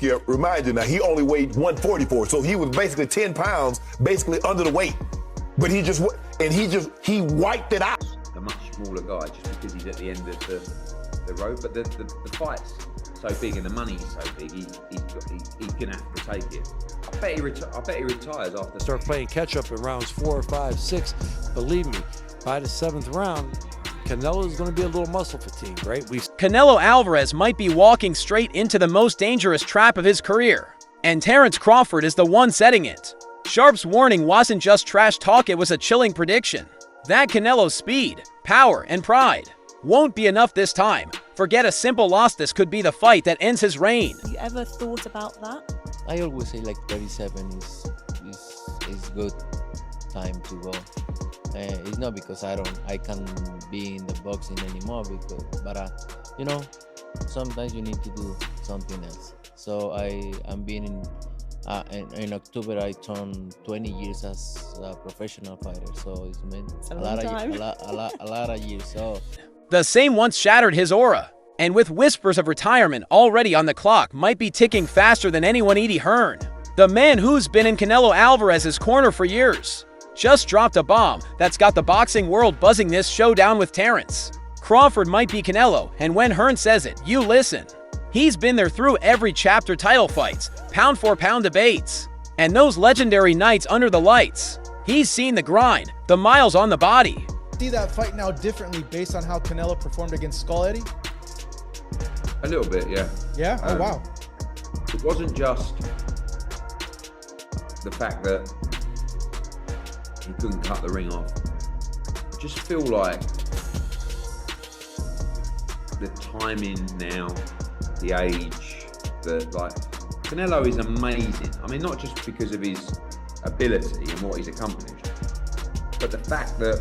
Skip, remind you now, he only weighed 144, so he was basically 10 pounds, basically under the weight. But he wiped it out. A much smaller guy just because he's at the end of the road, but the fight's so big and the money's so big, he's gonna have to take it. I bet he retires after. Start playing catch up in rounds 4, 5, 6. Believe me, by the 7th round, Canelo's going to be a little muscle fatigued, right? Canelo Alvarez might be walking straight into the most dangerous trap of his career, and Terence Crawford is the one setting it. Sharpe's warning wasn't just trash talk, it was a chilling prediction. That Canelo's speed, power, and pride won't be enough this time. Forget a simple loss, this could be the fight that ends his reign. You ever thought about that? I always say like 37 is good time to go. It's not because I can't be in the boxing anymore, but you know, sometimes you need to do something else. So I'm being in October I turned 20 years as a professional fighter. So it's been a lot of years. So the same once shattered his aura, and with whispers of retirement already on the clock, might be ticking faster than anyone. Eddie Hearn, the man who's been in Canelo Alvarez's corner for years, just dropped a bomb that's got the boxing world buzzing. This showdown with Terence Crawford might be Canelo, and when Hearn says it, you listen. He's been there through every chapter, title fights, pound-for-pound debates, and those legendary nights under the lights. He's seen the grind, the miles on the body. See that fight now differently based on how Canelo performed against Skull Eddie? A little bit, yeah. Yeah? Oh, wow. It wasn't just the fact that he couldn't cut the ring off. I just feel like the timing now, the age, Canelo is amazing. I mean, not just because of his ability and what he's accomplished, but the fact that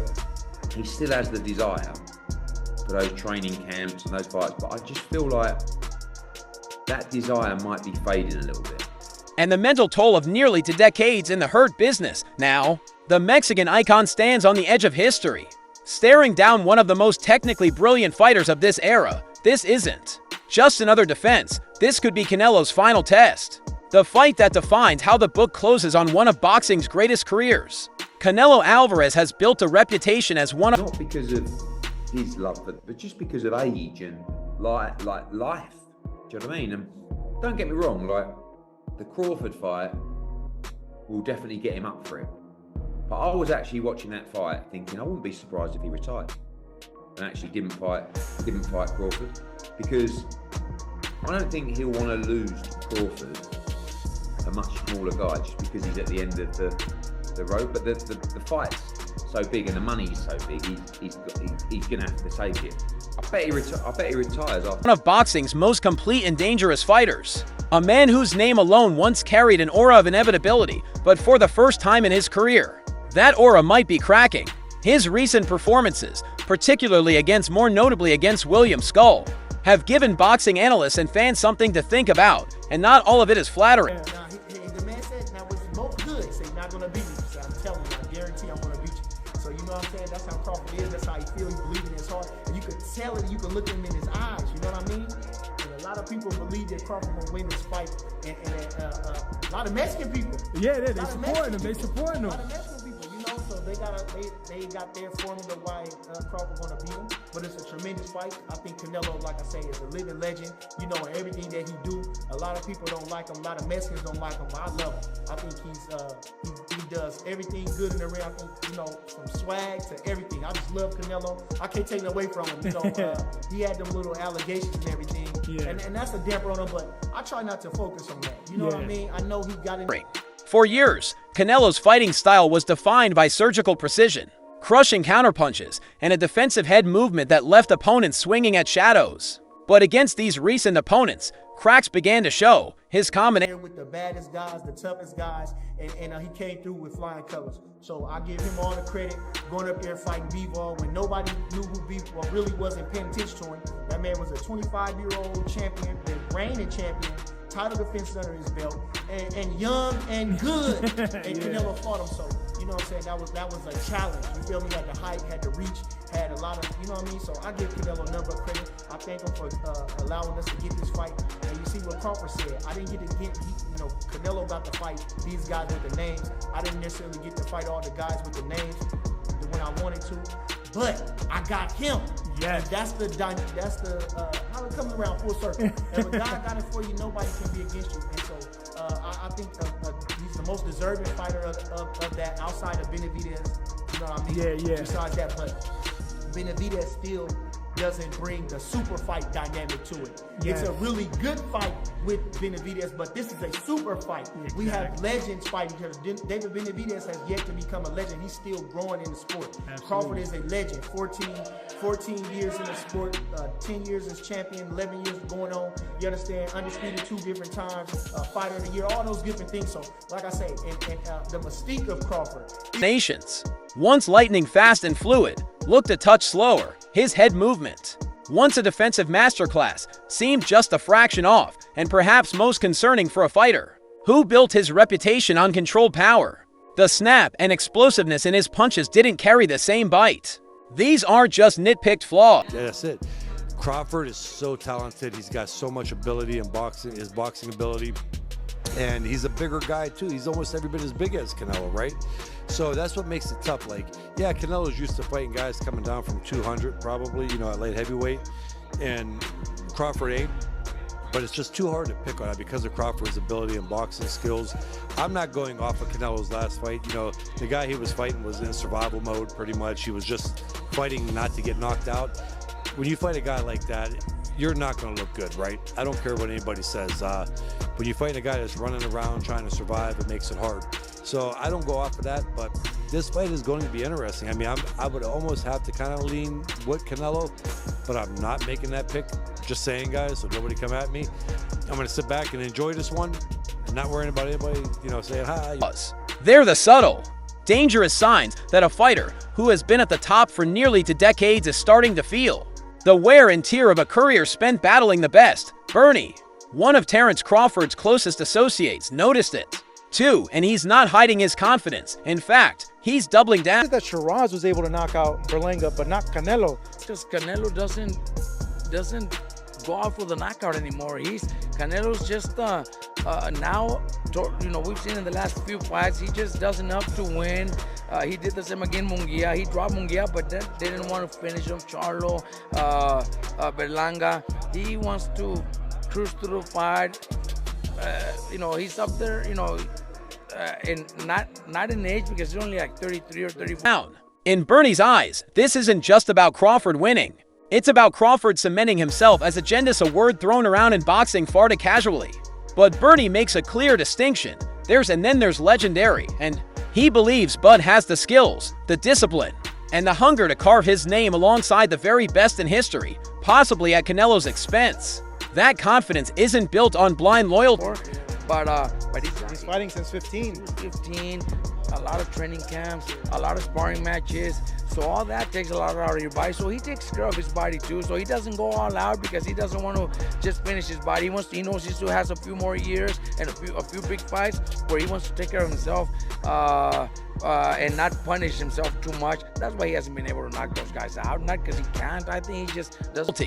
he still has the desire for those training camps and those fights. But I just feel like that desire might be fading a little bit. And the mental toll of nearly 2 decades in the hurt business. Now, the Mexican icon stands on the edge of history, staring down one of the most technically brilliant fighters of this era. This isn't just another defense. This could be Canelo's final test. The fight that defines how the book closes on one of boxing's greatest careers. Canelo Alvarez has built a reputation as one of... Not because of his love, but just because of age and life. Do you know what I mean? And don't get me wrong, the Crawford fight will definitely get him up for it. But I was actually watching that fight thinking I wouldn't be surprised if he retired and actually didn't fight Crawford, because I don't think he'll want to lose to Crawford, a much smaller guy, just because he's at the end of the road. But the fight's so big and the money's so big, he's going to have to take it. I bet he retires after. One of boxing's most complete and dangerous fighters. A man whose name alone once carried an aura of inevitability, but for the first time in his career, that aura might be cracking. His recent performances, particularly more notably against William Skull, have given boxing analysts and fans something to think about, and not all of it is flattering. Now, the man said, now what's most good, say you're not going to beat me. So I'm telling you, I guarantee I'm going to beat you. So you know what I'm saying? That's how Crawford is. That's how he feels. He believes in his heart. And you can tell it. You can look him in his eyes. You know what I mean? And a lot of people believe that Crawford will win this fight. And a lot of Mexican people. Yeah, they supporting him. They supporting him. A lot of Mexican people, you know. So they got their formula why Crawford going to beat him. But it's a tremendous fight. I think Canelo, like I say, is a living legend. You know, everything that he do. A lot of people don't like him. A lot of Mexicans don't like him. But I love him. I think he does everything good in the ring. I think, you know, from swag to everything. I just love Canelo. I can't take it away from him. You know, he had them little allegations and everything. Yeah. And that's a damper on him. But I try not to focus on that. You know what I mean? I know he got it. For years, Canelo's fighting style was defined by surgical precision, crushing counterpunches, and a defensive head movement that left opponents swinging at shadows. But against these recent opponents, cracks began to show. His combination with the baddest guys, the toughest guys, and he came through with flying colors. So I give him all the credit, going up there fighting Bivol when nobody knew who Bivol really wasn't paying attention to him. That man was a 25-year-old champion, the reigning champion, title defense under his belt, and young and good. And Canelo fought him, so you know what I'm saying? That was a challenge. You feel me? Had the height, had the reach, had a lot of, you know what I mean? So I give Canelo number of credit. I thank him for allowing us to get this fight. And you see what Crawford said. I didn't get to get, Canelo got to fight these guys with the names. I didn't necessarily get to fight all the guys with the names when I wanted to. But I got him. Yeah, that's the how it comes around full circle. And if a guy got it for you, nobody can be against you. And so I think he's the most deserving fighter of that outside of Benavidez. You know what I mean? Yeah. Besides that, but Benavidez still doesn't bring the super fight dynamic to it. It's a really good fight with Benavidez, but this is a super fight. We have legends fighting each other. David Benavidez has yet to become a legend. He's still growing in the sport. Absolutely. Crawford is a legend. 14 years in the sport, 10 years as champion, 11 years going on. You understand? Undisputed 2 different times, fighter of the year, all those different things. So, like I say, and the mystique of Crawford. Nations. Once lightning fast and fluid, looked a touch slower. His head movement, once a defensive masterclass, seemed just a fraction off, and perhaps most concerning for a fighter who built his reputation on controlled power. The snap and explosiveness in his punches didn't carry the same bite. These aren't just nitpicked flaws. That's it. Crawford is so talented. He's got so much ability in boxing, his boxing ability. And he's a bigger guy too. He's almost every bit as big as Canelo, right? So that's what makes it tough. Like, yeah, Canelo's used to fighting guys coming down from 200 probably, at light heavyweight. And Crawford ain't. But it's just too hard to pick on it because of Crawford's ability and boxing skills. I'm not going off of Canelo's last fight. The guy he was fighting was in survival mode pretty much. He was just fighting not to get knocked out. When you fight a guy like that, you're not going to look good, right? I don't care what anybody says. When you fight a guy that's running around trying to survive, it makes it hard. So I don't go off of that, but this fight is going to be interesting. I mean, I would almost have to kind of lean with Canelo, but I'm not making that pick. Just saying, guys, so nobody come at me. I'm going to sit back and enjoy this one and not worrying about anybody, saying hi. They're the subtle, dangerous signs that a fighter who has been at the top for nearly 2 decades is starting to feel. The wear and tear of a career spent battling the best. Bernie, one of Terence Crawford's closest associates, noticed it, too, and he's not hiding his confidence. In fact, he's doubling down. That Shiraz was able to knock out Berlanga, but not Canelo. Just Canelo doesn't go out for the knockout anymore. Canelo's just now, we've seen in the last few fights, he just does enough to win. He did the same again, Munguia. He dropped Munguia, but then they didn't want to finish him. Charlo, Berlanga. He wants to cruise through the fight. He's up there, in not in age because he's only like 33 or 34. In Bernie's eyes, this isn't just about Crawford winning. It's about Crawford cementing himself as a a word thrown around in boxing far too casually. But Bernie makes a clear distinction. There's legendary, and he believes Bud has the skills, the discipline, and the hunger to carve his name alongside the very best in history, possibly at Canelo's expense. That confidence isn't built on blind loyalty. But he's fighting since 15. 15, a lot of training camps, a lot of sparring matches. So all that takes a lot out of your body. So he takes care of his body too. So he doesn't go all out because he doesn't want to just finish his body. He knows he still has a few more years and a few big fights where he wants to take care of himself and not punish himself too much. That's why he hasn't been able to knock those guys out. Not because he can't. I think he just doesn't.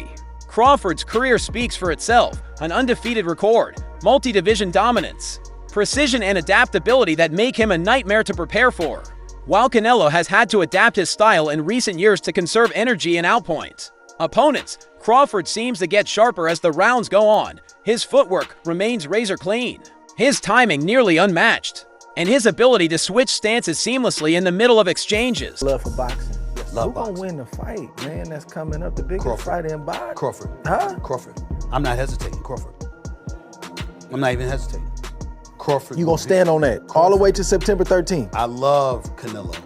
Crawford's career speaks for itself. An undefeated record, multi-division dominance, precision and adaptability that make him a nightmare to prepare for. While Canelo has had to adapt his style in recent years to conserve energy and outpoint opponents, Crawford seems to get sharper as the rounds go on. His footwork remains razor clean, his timing nearly unmatched, and his ability to switch stances seamlessly in the middle of exchanges. Love for boxing. Love Who boxing. gonna win the fight, man? That's coming up, the biggest fight in boxing. Crawford. Huh? Crawford. I'm not hesitating. Crawford. I'm not even hesitating. Crawford. You gonna stand on that all the way to September 13th? I love Canelo.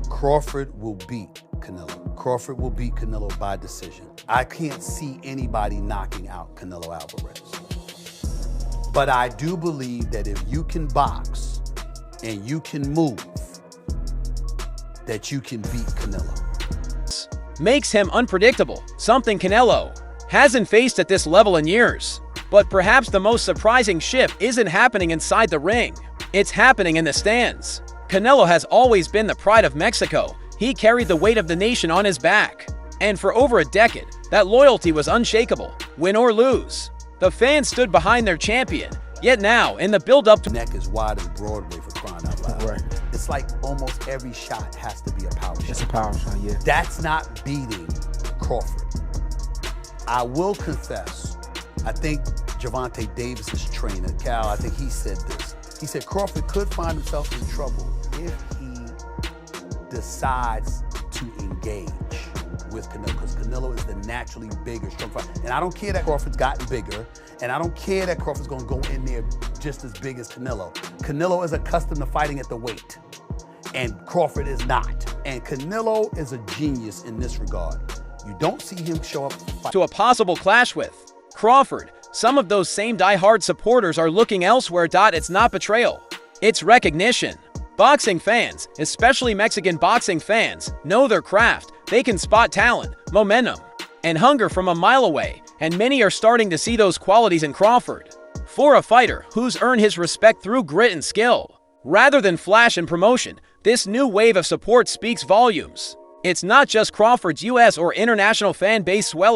Crawford will beat Canelo. Crawford will beat Canelo by decision. I can't see anybody knocking out Canelo Alvarez. But I do believe that if you can box and you can move, that you can beat Canelo. Makes him unpredictable, something Canelo hasn't faced at this level in years. But perhaps the most surprising shift isn't happening inside the ring. It's happening in the stands. Canelo has always been the pride of Mexico, He carried the weight of the nation on his back. And for over a decade, that loyalty was unshakable, win or lose. The fans stood behind their champion, yet now, in the build-up to— Neck is wide as Broadway, for crying out loud. Right. It's like almost every shot has to be a power shot. It's a power shot, yeah. That's not beating Crawford. I will confess, I think Gervonta Davis's trainer, Cal, I think he said this. He said Crawford could find himself in trouble if he decides to engage with Canelo, because Canelo is the naturally bigger, strong fighter. And I don't care that Crawford's gotten bigger, and I don't care that Crawford's gonna go in there just as big as Canelo. Canelo is accustomed to fighting at the weight, and Crawford is not. And Canelo is a genius in this regard. You don't see him show up to a possible clash with Crawford. Some of those same die-hard supporters are looking elsewhere. It's not betrayal, it's recognition. Boxing fans, especially Mexican boxing fans, know their craft. They can spot talent, momentum, and hunger from a mile away, and many are starting to see those qualities in Crawford. For a fighter who's earned his respect through grit and skill, rather than flash and promotion, this new wave of support speaks volumes. It's not just Crawford's U.S. or international fan base swelling.